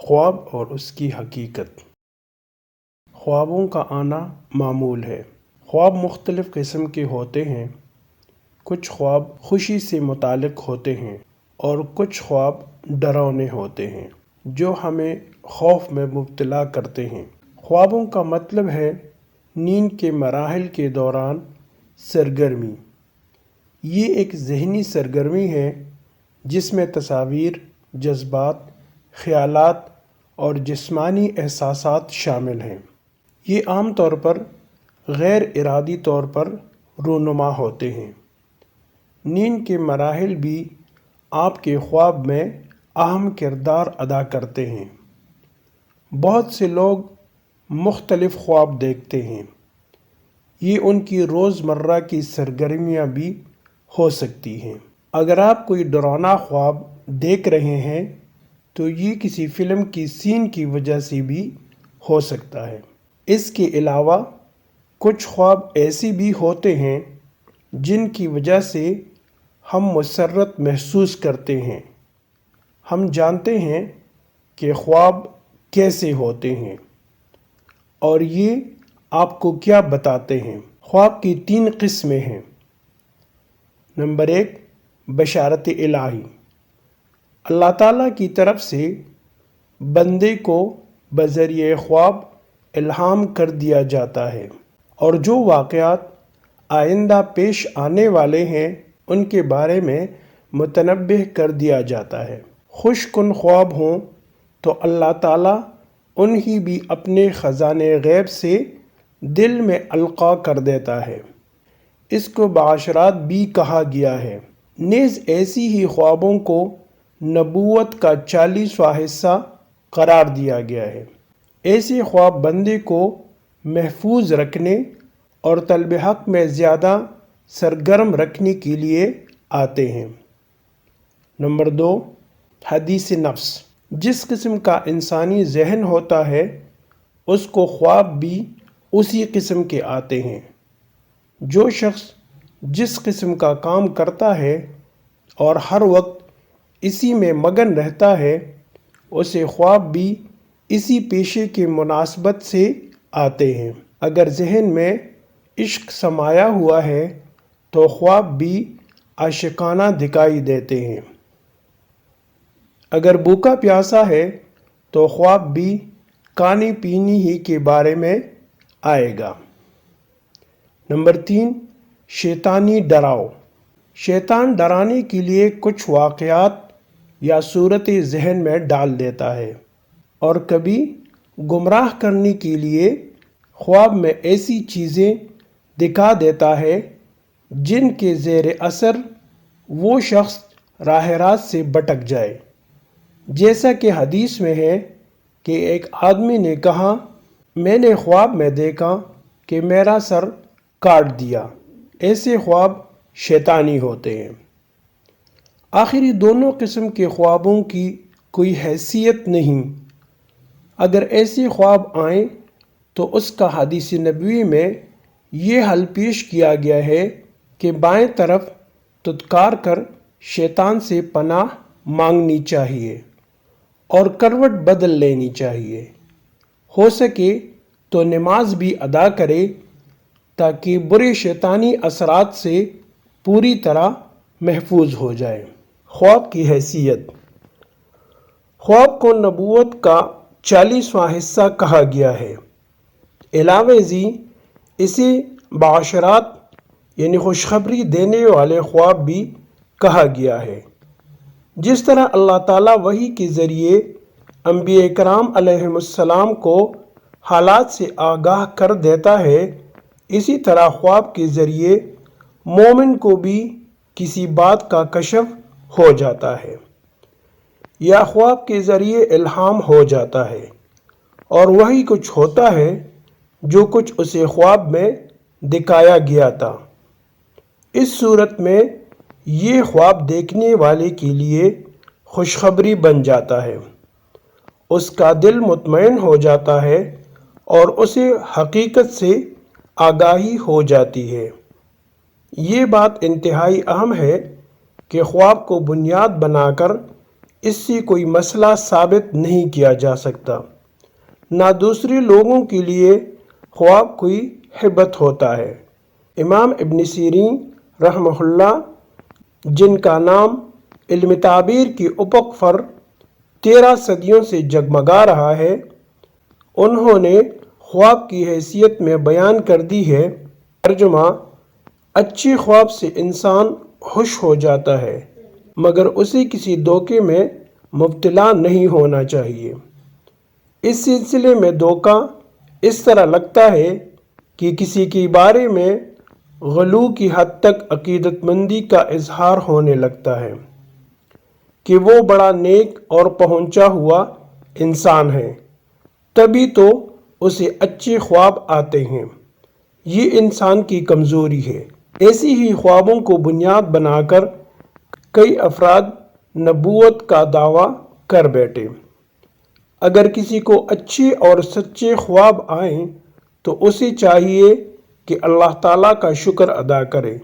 خواب اور اس کی حقیقت۔ خوابوں کا آنا معمول ہے۔ خواب مختلف قسم کے ہوتے ہیں۔ کچھ خواب خوشی سے متعلق ہوتے ہیں اور کچھ خواب ڈراؤنے ہوتے ہیں جو ہمیں خوف میں مبتلا کرتے ہیں۔ خوابوں کا مطلب ہے نیند کے مراحل کے دوران سرگرمی۔ یہ ایک ذہنی سرگرمی ہے جس میں تصاویر، جذبات، خیالات اور جسمانی احساسات شامل ہیں۔ یہ عام طور پر غیر ارادی طور پر رونما ہوتے ہیں۔ نیند کے مراحل بھی آپ کے خواب میں اہم کردار ادا کرتے ہیں۔ بہت سے لوگ مختلف خواب دیکھتے ہیں۔ یہ ان کی روزمرہ کی سرگرمیاں بھی ہو سکتی ہیں۔ اگر آپ کوئی ڈراؤنا خواب دیکھ رہے ہیں تو یہ کسی فلم کی سین کی وجہ سے بھی ہو سکتا ہے۔ اس کے علاوہ کچھ خواب ایسے بھی ہوتے ہیں جن کی وجہ سے ہم مسرت محسوس کرتے ہیں۔ ہم جانتے ہیں کہ خواب کیسے ہوتے ہیں اور یہ آپ کو کیا بتاتے ہیں۔ خواب کی 3 قسمیں ہیں۔ نمبر 1، بشارت الہی۔ اللہ تعالیٰ کی طرف سے بندے کو بذریعہ خواب الہام کر دیا جاتا ہے اور جو واقعات آئندہ پیش آنے والے ہیں ان کے بارے میں متنبہ کر دیا جاتا ہے۔ خوش کن خواب ہوں تو اللہ تعالیٰ انہیں بھی اپنے خزانے غیب سے دل میں القاء کر دیتا ہے۔ اس کو بعشرات بھی کہا گیا ہے۔ نیز ایسی ہی خوابوں کو نبوت کا 40واں حصہ قرار دیا گیا ہے۔ ایسے خواب بندے کو محفوظ رکھنے اور طلب حق میں زیادہ سرگرم رکھنے کے لیے آتے ہیں۔ نمبر 2، حدیث نفس۔ جس قسم کا انسانی ذہن ہوتا ہے اس کو خواب بھی اسی قسم کے آتے ہیں۔ جو شخص جس قسم کا کام کرتا ہے اور ہر وقت اسی میں مگن رہتا ہے اسے خواب بھی اسی پیشے کی مناسبت سے آتے ہیں۔ اگر ذہن میں عشق سمایا ہوا ہے تو خواب بھی عاشقانہ دکھائی دیتے ہیں۔ اگر بھوکا پیاسا ہے تو خواب بھی کھانے پینے ہی کے بارے میں آئے گا۔ نمبر 3، شیطانی ڈراؤ۔ شیطان ڈرانے کے لیے کچھ واقعات یا صورتیں ذہن میں ڈال دیتا ہے اور کبھی گمراہ کرنے کے لیے خواب میں ایسی چیزیں دکھا دیتا ہے جن کے زیر اثر وہ شخص راہ راست سے بھٹک جائے۔ جیسا کہ حدیث میں ہے کہ ایک آدمی نے کہا، میں نے خواب میں دیکھا کہ میرا سر کاٹ دیا۔ ایسے خواب شیطانی ہوتے ہیں۔ آخری دونوں قسم کے خوابوں کی کوئی حیثیت نہیں۔ اگر ایسے خواب آئیں تو اس کا حدیث نبوی میں یہ حل پیش کیا گیا ہے کہ بائیں طرف دھتکار کر شیطان سے پناہ مانگنی چاہیے اور کروٹ بدل لینی چاہیے۔ ہو سکے تو نماز بھی ادا کرے تاکہ برے شیطانی اثرات سے پوری طرح محفوظ ہو جائے۔ خواب کی حیثیت۔ خواب کو نبوت کا 40واں حصہ کہا گیا ہے۔ علاوہ ازیں اسے بعشرات یعنی خوشخبری دینے والے خواب بھی کہا گیا ہے۔ جس طرح اللہ تعالیٰ وحی کے ذریعے انبیاء کرام علیہم السلام کو حالات سے آگاہ کر دیتا ہے، اسی طرح خواب کے ذریعے مومن کو بھی کسی بات کا کشف ہو جاتا ہے یا خواب کے ذریعے الہام ہو جاتا ہے اور وہی کچھ ہوتا ہے جو کچھ اسے خواب میں دکھایا گیا تھا۔ اس صورت میں یہ خواب دیکھنے والے کے لیے خوشخبری بن جاتا ہے۔ اس کا دل مطمئن ہو جاتا ہے اور اسے حقیقت سے آگاہی ہو جاتی ہے۔ یہ بات انتہائی اہم ہے کہ خواب کو بنیاد بنا کر اس سے کوئی مسئلہ ثابت نہیں کیا جا سکتا، نہ دوسرے لوگوں کے لیے خواب کوئی ہبت ہوتا ہے۔ امام ابن سیرین رحمہ اللہ، جن کا نام علم تعبیر کی افق پر 13 صدیوں سے جگمگا رہا ہے، انہوں نے خواب کی حیثیت میں بیان کر دی ہے۔ ترجمہ: اچھے خواب سے انسان خوش ہو جاتا ہے، مگر اسے کسی دھوکے میں مبتلا نہیں ہونا چاہیے۔ اس سلسلے میں دھوکہ اس طرح لگتا ہے کہ کسی کے بارے میں غلو کی حد تک عقیدت مندی کا اظہار ہونے لگتا ہے کہ وہ بڑا نیک اور پہنچا ہوا انسان ہے، تبھی تو اسے اچھے خواب آتے ہیں۔ یہ انسان کی کمزوری ہے۔ ایسی ہی خوابوں کو بنیاد بنا کر کئی افراد نبوت کا دعویٰ کر بیٹھے۔ اگر کسی کو اچھے اور سچے خواب آئیں تو اسے چاہیے کہ اللہ تعالیٰ کا شکر ادا کرے